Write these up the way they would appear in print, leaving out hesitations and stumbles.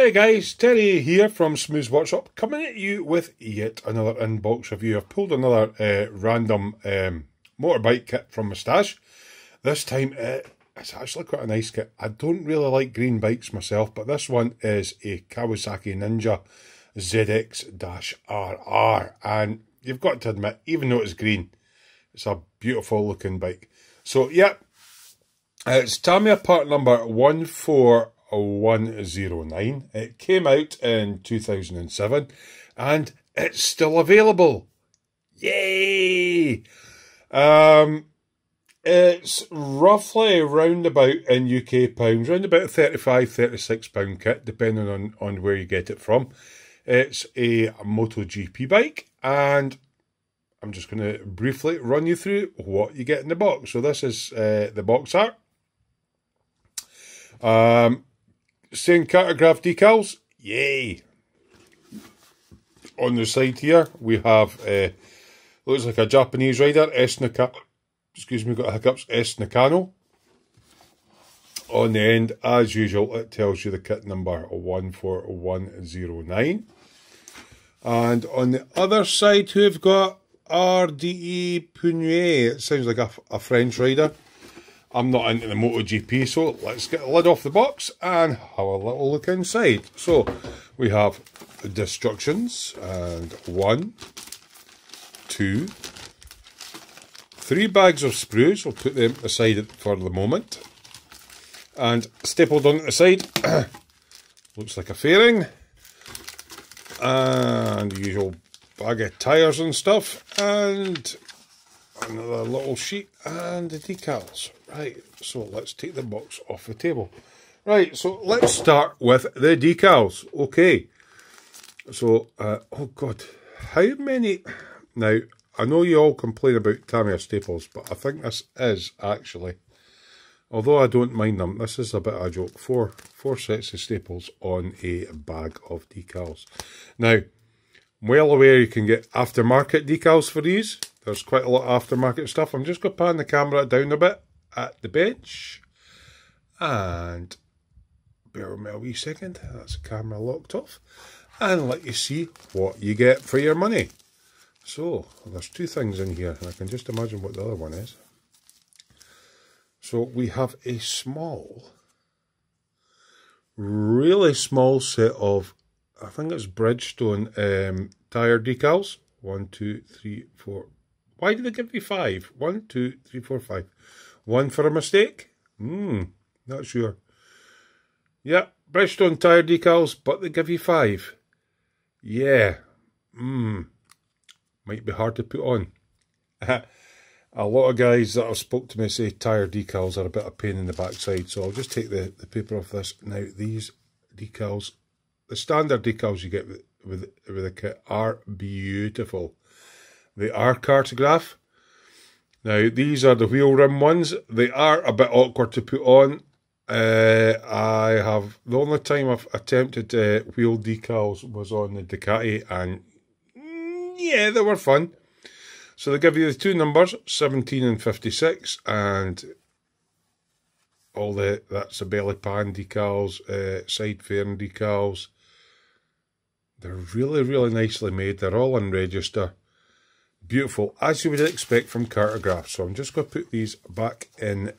Hi guys, Terry here from Smooth's Workshop, coming at you with yet another inbox review. I've pulled another random motorbike kit from my stash. This time it's actually quite a nice kit. I don't really like green bikes myself, but this one is a Kawasaki Ninja ZX-RR, and you've got to admit, even though it's green, it's a beautiful looking bike. So yeah, it's Tamiya part number 14109. It came out in 2007 and it's still available. Yay! It's roughly round about in UK pounds, round about a £35–36 kit, depending on where you get it from. It's a MotoGP bike, and I'm just going to briefly run you through what you get in the box. So this is the box art. Saying cartograph decals, yay! On the side here we have looks like a Japanese rider, S Nakano. Excuse me, got hiccups. S Nakano. On the end, as usual, it tells you the kit number 14109. And on the other side, we've got RDE Punye. It sounds like a French rider. I'm not into the MotoGP, so let's get the lid off the box and have a little look inside. So we have instructions, and 1, 2, 3 bags of sprues. We'll put them aside for the moment. And stapled on the side, looks like a fairing. And the usual bag of tyres and stuff. And another little sheet and the decals. Right, so let's take the box off the table. Right, so let's start with the decals. Okay, so, oh God, how many... Now, I know you all complain about Tamiya staples, but I think this is actually, although I don't mind them, this is a bit of a joke. Four sets of staples on a bag of decals. Now, I'm well aware you can get aftermarket decals for these. There's quite a lot of aftermarket stuff. I'm just going to pan the camera down a bit at the bench. And bear with me a wee second. That's the camera locked off. And let you see what you get for your money. So, there's 2 things in here. And I can just imagine what the other one is. So, we have a small, really small set of, I think it's Bridgestone tyre decals. 1, 2, 3, 4. Why did they give me 5? 1, 2, 3, 4, 5. 1 for a mistake? Not sure. Yeah, Bridgestone tyre decals, but they give you 5. Yeah. Might be hard to put on. A lot of guys that have spoke to me say tyre decals are a bit of a pain in the backside, so I'll just take the paper off this. Now, these decals, the standard decals you get with the kit are beautiful. They are cartograph. Now, these are the wheel rim ones. They are a bit awkward to put on. The only time I've attempted wheel decals was on the Ducati, and yeah, they were fun. So they give you the 2 numbers, 17 and 56, and all that's the belly pan decals, side fairing decals. They're really, really nicely made. They're all in register. Beautiful, as you would expect from cartograph. So I'm just going to put these back in.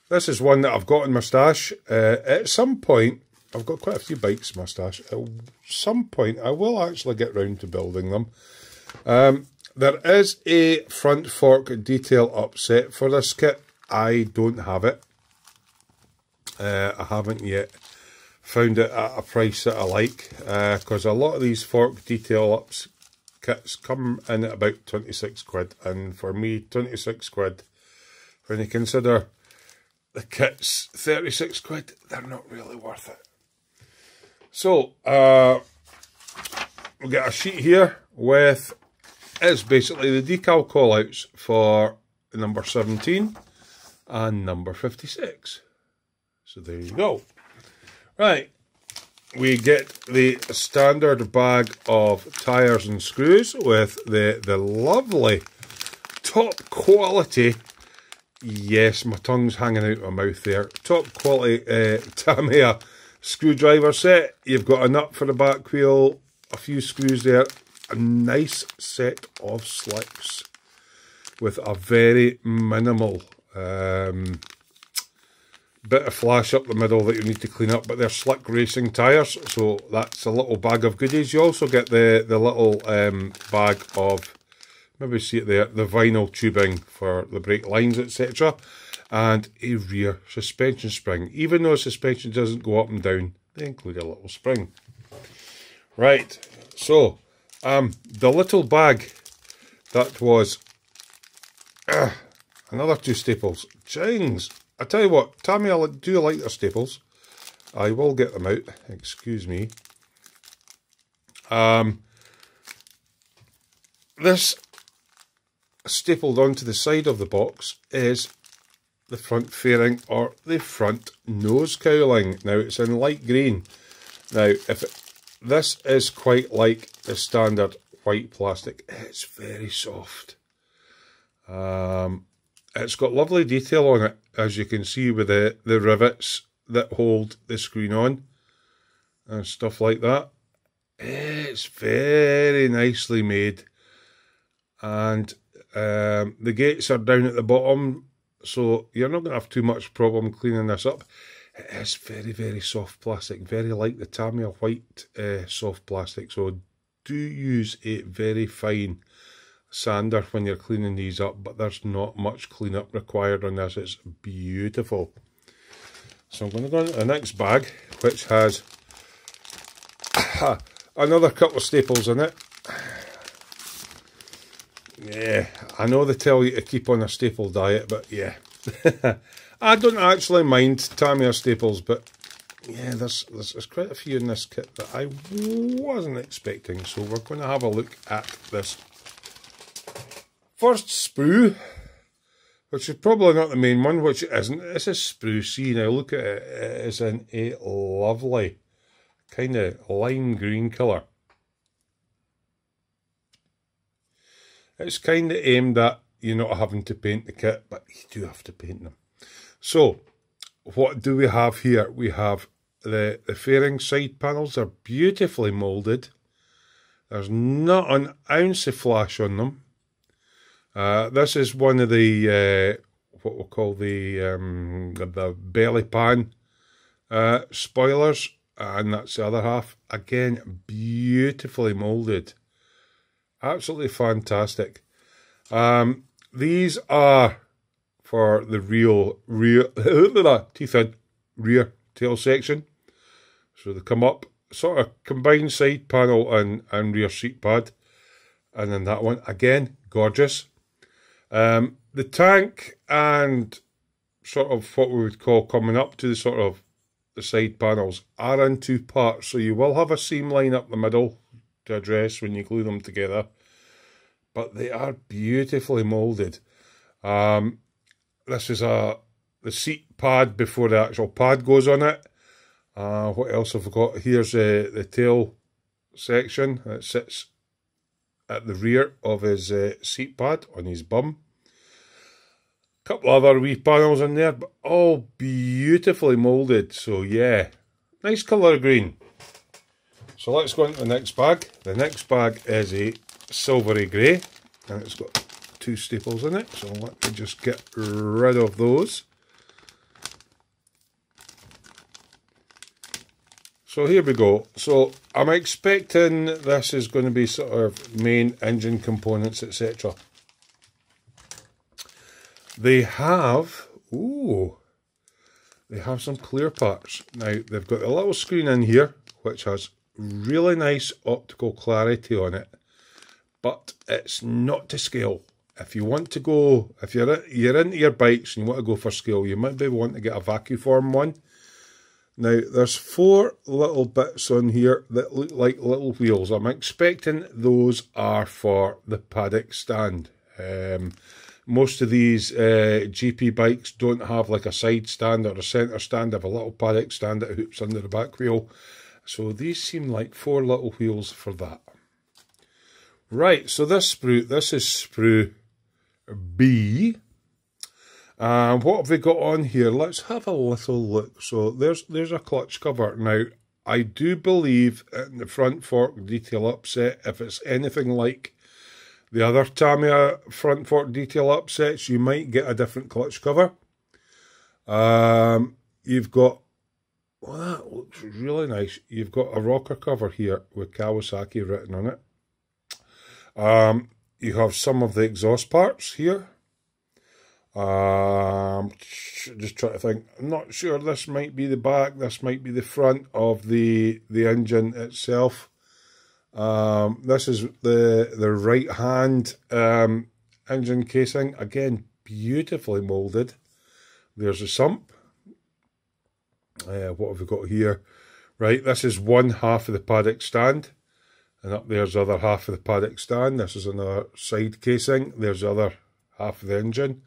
This is one that I've got in my stash. At some point, I've got quite a few bikes in my stash. At some point, I will actually get round to building them. There is a front fork detail upset for this kit. I don't have it. I haven't yet found it at a price that I like, because a lot of these fork detail ups kits come in at about 26 quid, and for me 26 quid, when you consider the kit's 36 quid, they're not really worth it. So we'll get a sheet here with, it's basically the decal callouts for number 17 and number 56. So there you go. Right, we get the standard bag of tyres and screws with the lovely top quality, yes, my tongue's hanging out of my mouth there, top quality Tamiya screwdriver set. You've got a nut for the back wheel, a few screws there, a nice set of slicks with a very minimal bit of flash up the middle that you need to clean up, but they're slick racing tyres, so that's a little bag of goodies. You also get the little bag of, maybe see it there, the vinyl tubing for the brake lines, etc., and a rear suspension spring. Even though suspension doesn't go up and down, they include a little spring. Right, so the little bag that was another 2 staples. Jings! I tell you what, Tamiya do like their staples. I will get them out. Excuse me. This stapled onto the side of the box is the front fairing, or the front nose cowling. Now it's in light green. Now this is quite like the standard white plastic. It's very soft. It's got lovely detail on it, as you can see, with the rivets that hold the screen on and stuff like that. It's very nicely made, and the gates are down at the bottom, so you're not going to have too much problem cleaning this up. It is very, very soft plastic, very like the Tamiya white soft plastic, so do use a very fine sander when you're cleaning these up, but there's not much cleanup required on this. It's beautiful. So I'm going to go into the next bag, which has another couple of staples in it. Yeah, I know they tell you to keep on a staple diet, but yeah. I don't actually mind Tamiya staples, but yeah, there's quite a few in this kit that I wasn't expecting, so we're going to have a look at this first sprue, which is probably not the main one, which it isn't. It's a sprue C. Now look at it, it is in a lovely kind of lime green colour. It's kind of aimed at you not having to paint the kit, but you do have to paint them. So, what do we have here? We have the fairing side panels. Are beautifully moulded. There's not an ounce of flash on them. This is one of the what we'll call the belly pan spoilers, and that's the other half. Again, beautifully moulded. Absolutely fantastic. These are for the rear tail section. So they come up, sort of combined side panel and rear seat pad. And then that one, again, gorgeous. The tank and sort of what we would call coming up to the sort of the side panels are in 2 parts. So you will have a seam line up the middle to address when you glue them together. But they are beautifully moulded. This is the seat pad before the actual pad goes on it. What else have we got? Here's the tail section. It sits at the rear of his seat pad on his bum. A couple other wee panels in there, but all beautifully moulded. So yeah, nice colour of green. So let's go into the next bag. The next bag is a silvery grey, and it's got 2 staples in it, so let me just get rid of those. So here we go. So I'm expecting this is going to be sort of main engine components, etc. They have some clear parts. Now they've got a little screen in here which has really nice optical clarity on it, but it's not to scale. If you want to go, if you're into your bikes and you want to go for scale, you might be wanting to get a vacuform one. Now there's 4 little bits on here that look like little wheels. I'm expecting those are for the paddock stand. Most of these GP bikes don't have like a side stand or a centre stand. They have a little paddock stand that hoops under the back wheel. So these seem like 4 little wheels for that. Right, so this is sprue B. What have we got on here? Let's have a little look. So there's a clutch cover. Now, I do believe in the front fork detail upset, if it's anything like the other Tamiya front fork detail upsets, you might get a different clutch cover. You've got, well, that looks really nice. You've got a rocker cover here with Kawasaki written on it. You have some of the exhaust parts here. Just trying to think. I'm not sure. This might be the back. This might be the front of the engine itself. This is the right hand engine casing. Again, beautifully molded. There's a sump. What have we got here? Right, this is one half of the paddock stand, and up there's the other half of the paddock stand. This is another side casing. There's the other half of the engine.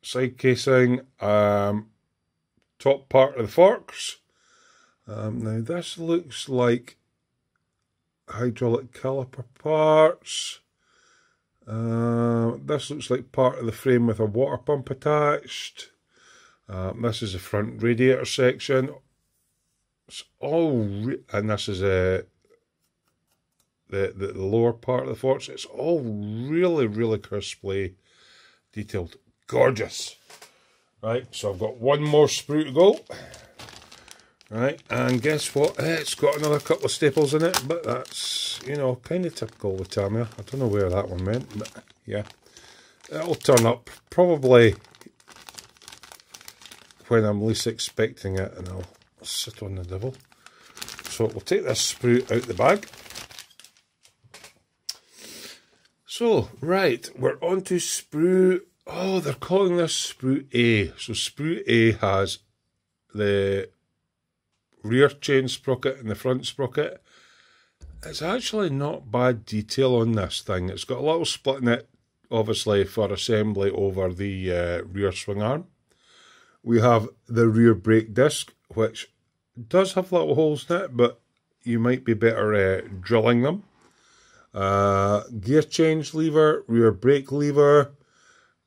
Side casing, top part of the forks. Now this looks like hydraulic caliper parts. This looks like part of the frame with a water pump attached. This is the front radiator section. It's all, and this is the lower part of the forks. It's all really, really crisply detailed. Gorgeous. Right, so I've got one more sprue to go. Right, and guess what? It's got another couple of staples in it, but that's, you know, kind of typical with Tamiya. I don't know where that one went, but yeah. It'll turn up probably when I'm least expecting it, and I'll sit on the devil. So we'll take this sprue out the bag. So, right, we're on to sprue. Oh, they're calling this sprue A. So sprue A has the rear chain sprocket and the front sprocket. It's actually not bad detail on this thing. It's got a little split in it, obviously, for assembly over the rear swing arm. We have the rear brake disc, which does have little holes in it, but you might be better drilling them. Gear change lever, rear brake lever.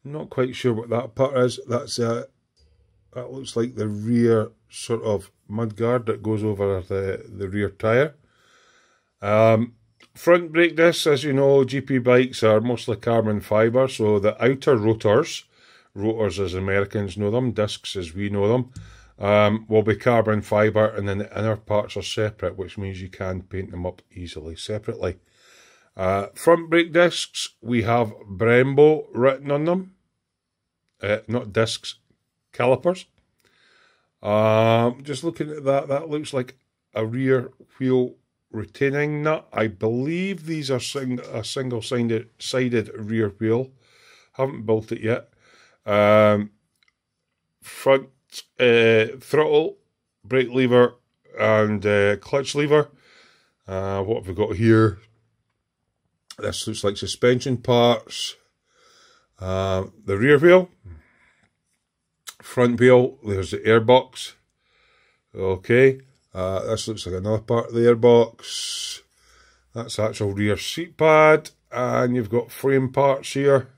Not quite sure what that part is. That looks like the rear sort of mudguard that goes over the rear tyre. Front brake discs, as you know, GP bikes are mostly carbon fibre, so the outer rotors as Americans know them, discs as we know them, will be carbon fibre, and then the inner parts are separate, which means you can paint them up easily separately. Front brake discs, we have Brembo written on them. Not discs, calipers. Just looking at that, that looks like a rear wheel retaining nut. I believe these are a single-sided rear wheel. Haven't built it yet. Front throttle, brake lever, and clutch lever. What have we got here? This looks like suspension parts. The rear wheel. Front wheel, there's the airbox. Okay. This looks like another part of the airbox. That's actual rear seat pad. And you've got frame parts here.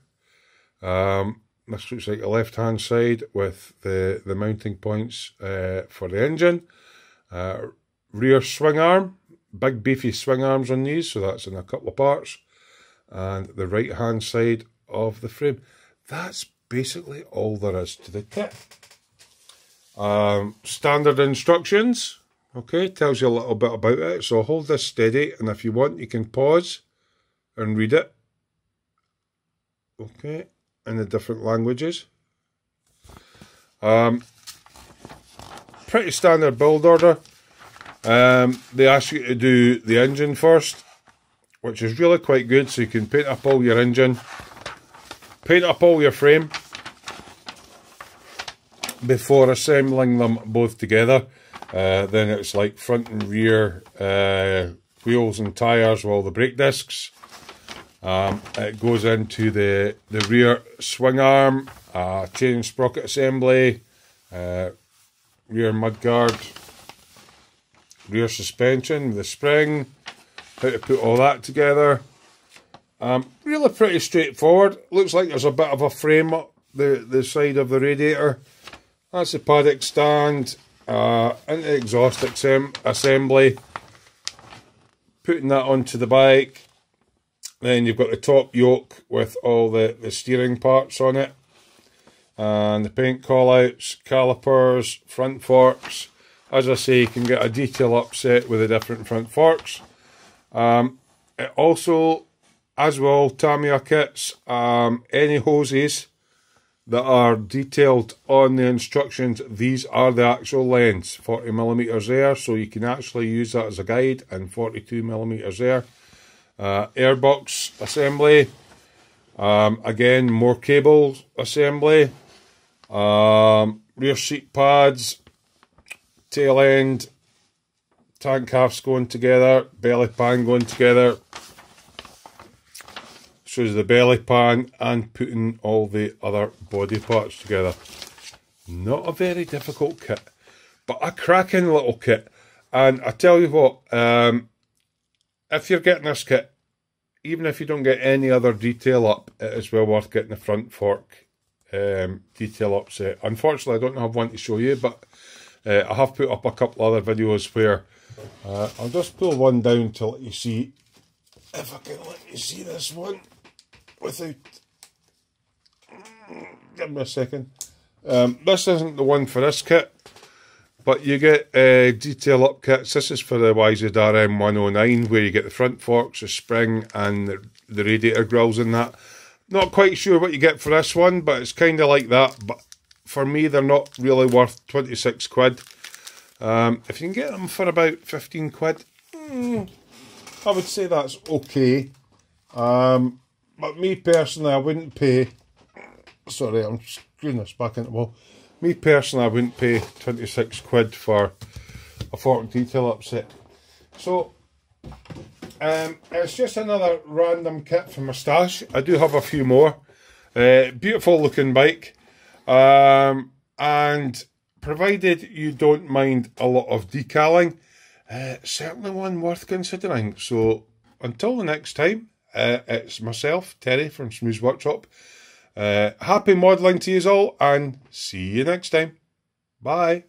This looks like the left-hand side with the mounting points for the engine. Rear swing arm. Big beefy swing arms on these, so that's in a couple of parts. And the right-hand side of the frame. That's basically all there is to the kit. Standard instructions. Okay, tells you a little bit about it. So hold this steady, and if you want, you can pause and read it. Okay, in the different languages. Pretty standard build order. They ask you to do the engine first, which is really quite good, so you can paint up all your engine, paint up all your frame before assembling them both together. Then it's like front and rear wheels and tyres with all the brake discs. It goes into the rear swing arm, chain sprocket assembly, rear mudguard, rear suspension, the spring, how to put all that together. Really pretty straightforward. Looks like there's a bit of a frame up the side of the radiator. That's the paddock stand, into the exhaust assembly. Putting that onto the bike. Then you've got the top yoke with all the steering parts on it. And the paint callouts, calipers, front forks. As I say, you can get a detail upset with the different front forks. It also, as well, Tamiya kits, any hoses that are detailed on the instructions, these are the actual lengths, 40mm there, so you can actually use that as a guide, and 42mm there. Airbox assembly, again, more cable assembly, rear seat pads, tail end, tank halves going together, belly pan going together. Shows the belly pan and putting all the other body parts together. Not a very difficult kit, but a cracking little kit. And I tell you what, if you're getting this kit, even if you don't get any other detail up, it is well worth getting the front fork detail upset. Unfortunately, I don't have one to show you, but I have put up a couple other videos where I'll just pull one down to let you see, if I can let you see this one without, give me a second. This isn't the one for this kit, but you get detail up kits. This is for the YZ-RR 109, where you get the front forks, the spring, and the radiator grills and that. Not quite sure what you get for this one, but it's kind of like that. But for me, they're not really worth 26 quid. If you can get them for about 15 quid, I would say that's okay. But me personally, I wouldn't pay, sorry, I'm screwing this back into the wall. Me personally, I wouldn't pay 26 quid for a fork detail upset. So, it's just another random kit from my stash. I do have a few more. Beautiful looking bike. And provided you don't mind a lot of decaling, certainly one worth considering. So, until the next time, it's myself, Terry from Smooth's Workshop. Happy modelling to you all, and see you next time. Bye.